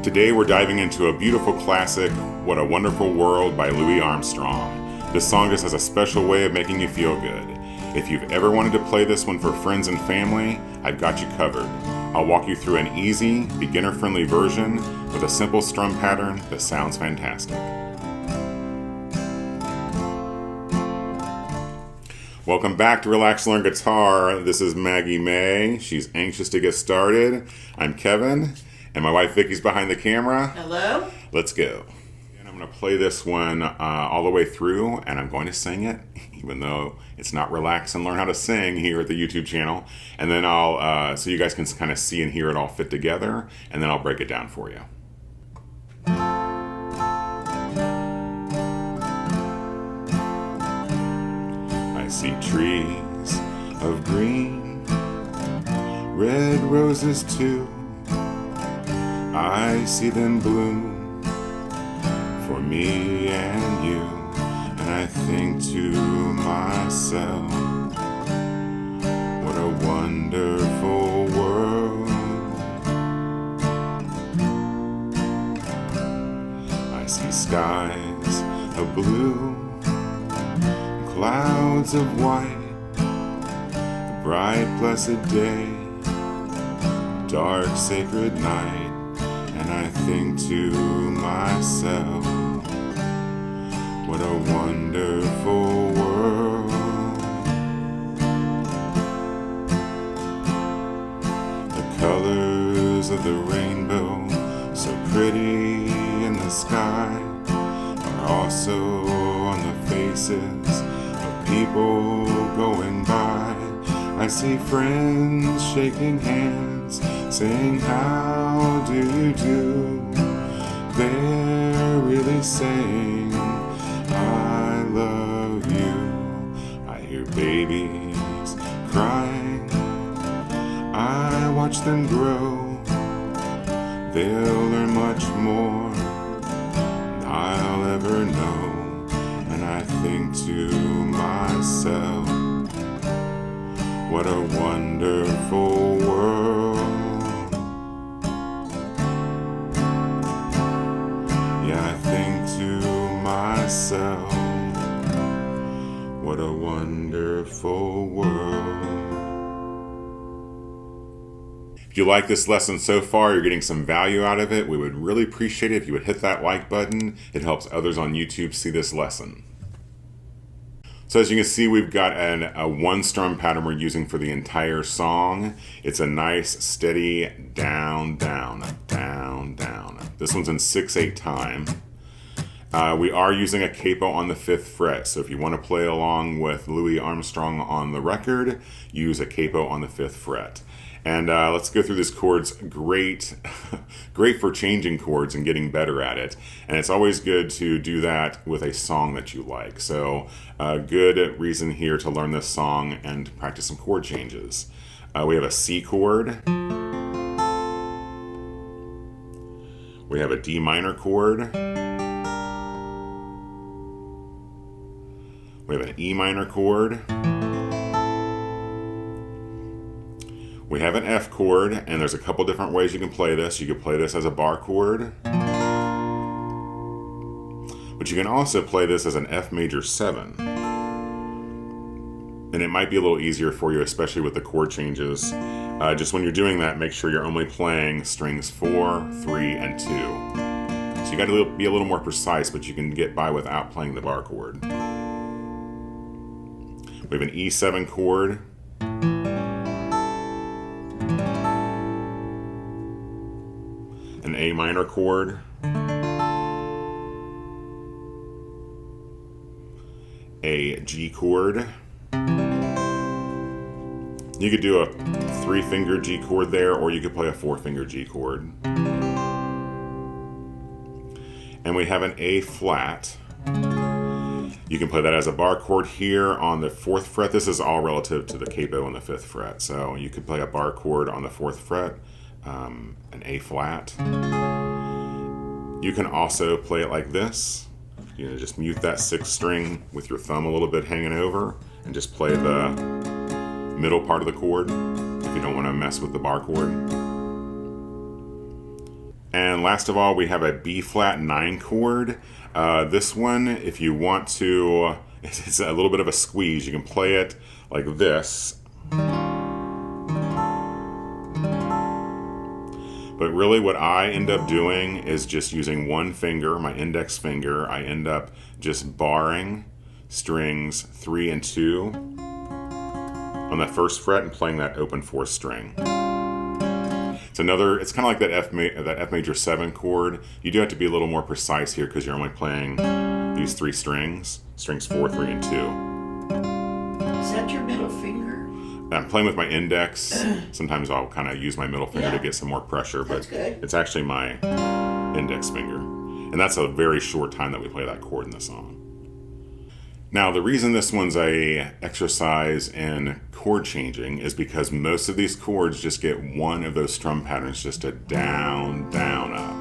Today we're diving into a beautiful classic, What a Wonderful World by Louis Armstrong. This song just has a special way of making you feel good. If you've ever wanted to play this one for friends and family, I've got you covered. I'll walk you through an easy, beginner-friendly version with a simple strum pattern that sounds fantastic. Welcome back to Relax Learn Guitar. This is Maggie May. She's anxious to get started. I'm Kevin, and my wife Vicky's behind the camera. Hello. Let's go. And I'm going to play this one all the way through, and I'm going to sing it, even though it's not Relax and Learn How to Sing here at the YouTube channel. And then I'll, so you guys can kind of see and hear it all fit together, and then I'll break it down for you. I see trees of green, red roses too. I see them bloom for me and you, and I think to myself, what a wonderful world. I see skies of blue, clouds of white, the bright blessed day, dark sacred night. And I think to myself, what a wonderful world. The colors of the rainbow, so pretty in the sky, are also on the faces of people going by. I see friends shaking hands, saying, how do you do? They're really saying, I love you. I hear babies crying, I watch them grow. They'll learn much more than I'll ever know. And I think to myself, what a wonderful world. Yeah, I think to myself, what a wonderful world. If you like this lesson so far, you're getting some value out of it, we would really appreciate it if you would hit that like button. It helps others on YouTube see this lesson. So as you can see, we've got a one strum pattern we're using for the entire song. It's a nice, steady down, down, down, down. This one's in 6/8 time. We are using a capo on the 5th fret, so if you want to play along with Louis Armstrong on the record, use a capo on the 5th fret. And let's go through this chords. Great for changing chords and getting better at it. And it's always good to do that with a song that you like. So a good reason here to learn this song and practice some chord changes. We have a C chord. We have a D minor chord. We have an E minor chord. We have an F chord, and there's a couple different ways you can play this. You can play this as a bar chord, but you can also play this as an F major 7. And it might be a little easier for you, especially with the chord changes. Just when you're doing that, make sure you're only playing strings 4, 3, and 2. So you got to be a little more precise, but you can get by without playing the bar chord. We have an E7 chord. An A minor chord, a G chord. You could do a 3-finger G chord there, or you could play a 4-finger G chord. And we have an A flat. You can play that as a bar chord here on the 4th fret. This is all relative to the capo on the 5th fret. So you could play a bar chord on the 4th fret. An A flat. You can also play it like this. You know, just mute that 6th string with your thumb a little bit hanging over and just play the middle part of the chord if you don't want to mess with the bar chord. And last of all, we have a B flat 9 chord. This one, if you want to, it's a little bit of a squeeze. You can play it like this. But really what I end up doing is just using one finger, my index finger. I end up just barring strings 3 and 2 on that first fret and playing that open 4th string. It's kind of like that F major 7 chord. You do have to be a little more precise here because you're only playing these 3 strings, strings 4, 3, and 2. Is that your middle finger? I'm playing with my index. Sometimes I'll kind of use my middle finger to get some more pressure, but it's actually my index finger. And that's a very short time that we play that chord in the song. Now, the reason this one's a exercise in chord changing is because most of these chords just get one of those strum patterns, just a down, down, up.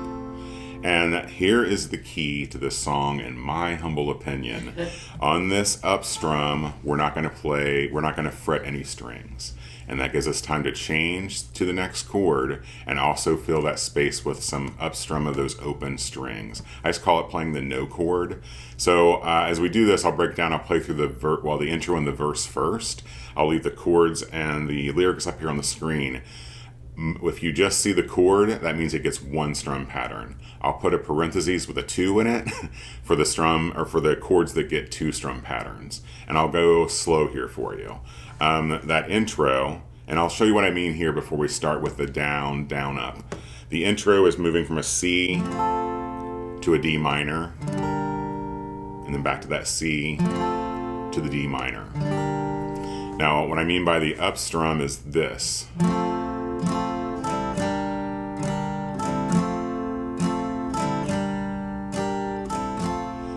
And here is the key to this song, in my humble opinion. On this up strum, we're not going to fret any strings. And that gives us time to change to the next chord and also fill that space with some up strum of those open strings. I just call it playing the no chord. So as we do this, I'll play through the intro and the verse first. I'll leave the chords and the lyrics up here on the screen. If you just see the chord, that means it gets one strum pattern. I'll put a parentheses with a 2 in it for the strum, or for the chords that get 2 strum patterns. And I'll go slow here for you. That intro, and I'll show you what I mean here before we start with the down, down, up. The intro is moving from a C to a D minor, and then back to that C to the D minor. Now, what I mean by the up strum is this.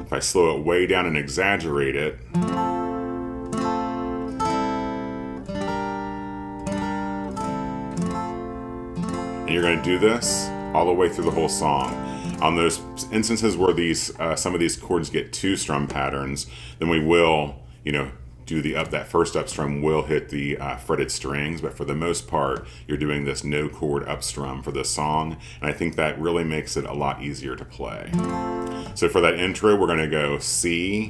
If I slow it way down and exaggerate it, and you're going to do this all the way through the whole song. On those instances where some of these chords get 2 strum patterns, then we will, do that first up strum will hit the fretted strings, but for the most part, you're doing this no chord up strum for this song, and I think that really makes it a lot easier to play. So for that intro, we're going to go C,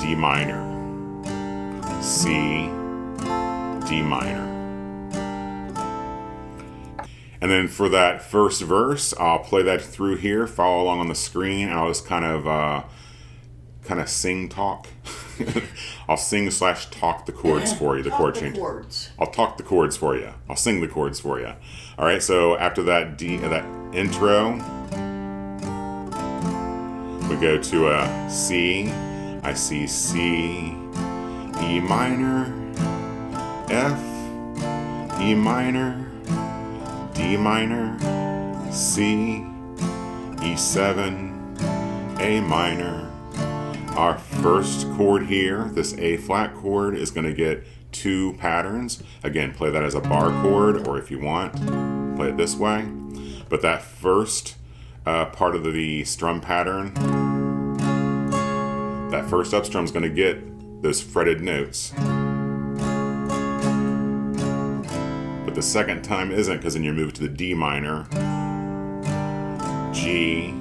D minor, C, D minor. And then for that first verse, I'll play that through here, follow along on the screen, and I'll just kind of sing talk. I'll sing/talk the chords for you, the chord change. I'll talk the chords for you. I'll sing the chords for you. All right, so after that intro, we go to a C. I see C, E minor, F, E minor, D minor, C, E7, A minor. Our first chord here, this A flat chord, is going to get 2 patterns. Again, play that as a bar chord, or if you want, play it this way. But that first part of the strum pattern, that first up strum is going to get those fretted notes. But the second time isn't, because then you move to the D minor, G,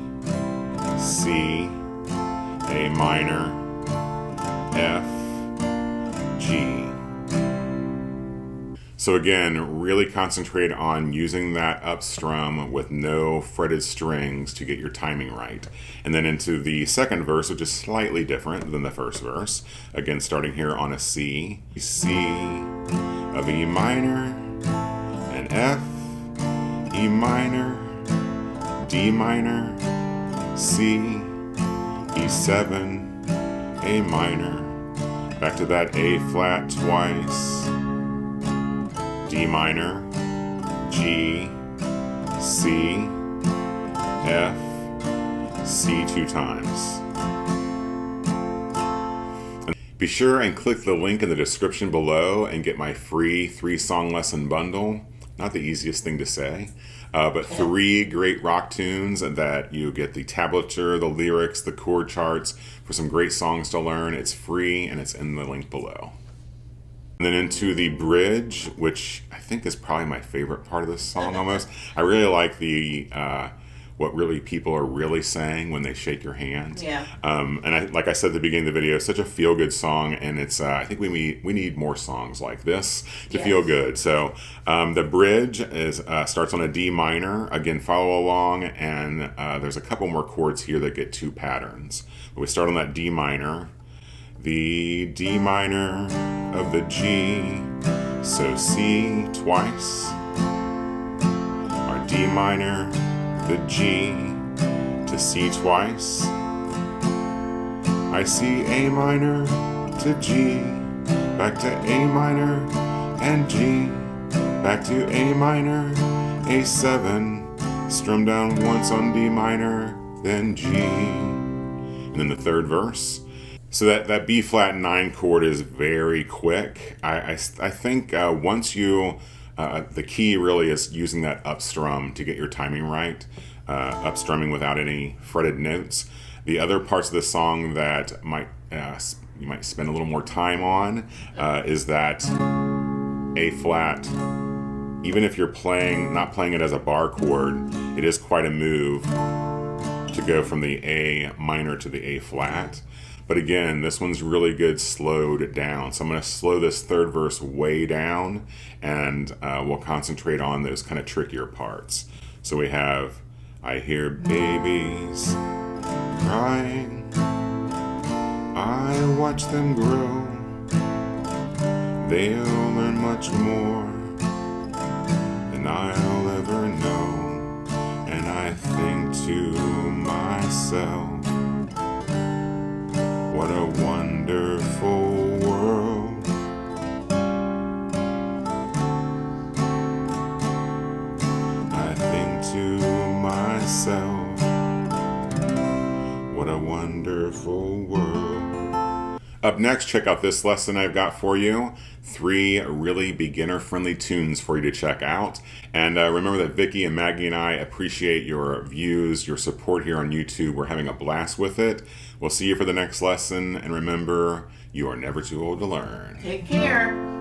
C, A minor, F, G. So again, really concentrate on using that up strum with no fretted strings to get your timing right. And then into the second verse, which is slightly different than the first verse. Again, starting here on a C, C of E minor, and F, E minor, D minor, C, E7, A minor, back to that A flat twice, D minor, G, C, F, C 2 times. Be sure and click the link in the description below and get my free 3-song lesson bundle. Not the easiest thing to say, but 3 great rock tunes that you get the tablature, the lyrics, the chord charts for some great songs to learn. It's free and it's in the link below. And then into the bridge, which I think is probably my favorite part of this song almost. I really like the what really people are really saying when they shake your hand. Yeah. And like I said at the beginning of the video, it's such a feel-good song, and it's I think we need more songs like this to feel good. So the bridge is starts on a D minor. Again, follow along, and there's a couple more chords here that get two patterns. But we start on that D minor. The D minor of the G, so C twice. Our D minor, the G, to C twice. I see A minor to G, back to A minor and G, back to A minor, A7, strum down once on D minor, then G. And then the third verse. So that B flat 9 chord is very quick. I think once you, the key really is using that up strum to get your timing right, up strumming without any fretted notes. The other parts of the song that you might spend a little more time on is that A flat. Even if you're not playing it as a bar chord, it is quite a move to go from the A minor to the A flat. But again, this one's really good slowed down. So I'm going to slow this third verse way down, and we'll concentrate on those kind of trickier parts. So we have, I hear babies crying, I watch them grow, they'll learn much more than I'll ever know. And I think to myself, what a wonderful world. I think to myself, what a wonderful world. Up next, check out this lesson I've got for you. 3 really beginner-friendly tunes for you to check out. And remember that Vicky and Maggie and I appreciate your views, your support here on YouTube. We're having a blast with it. We'll see you for the next lesson. And remember, you are never too old to learn. Take care.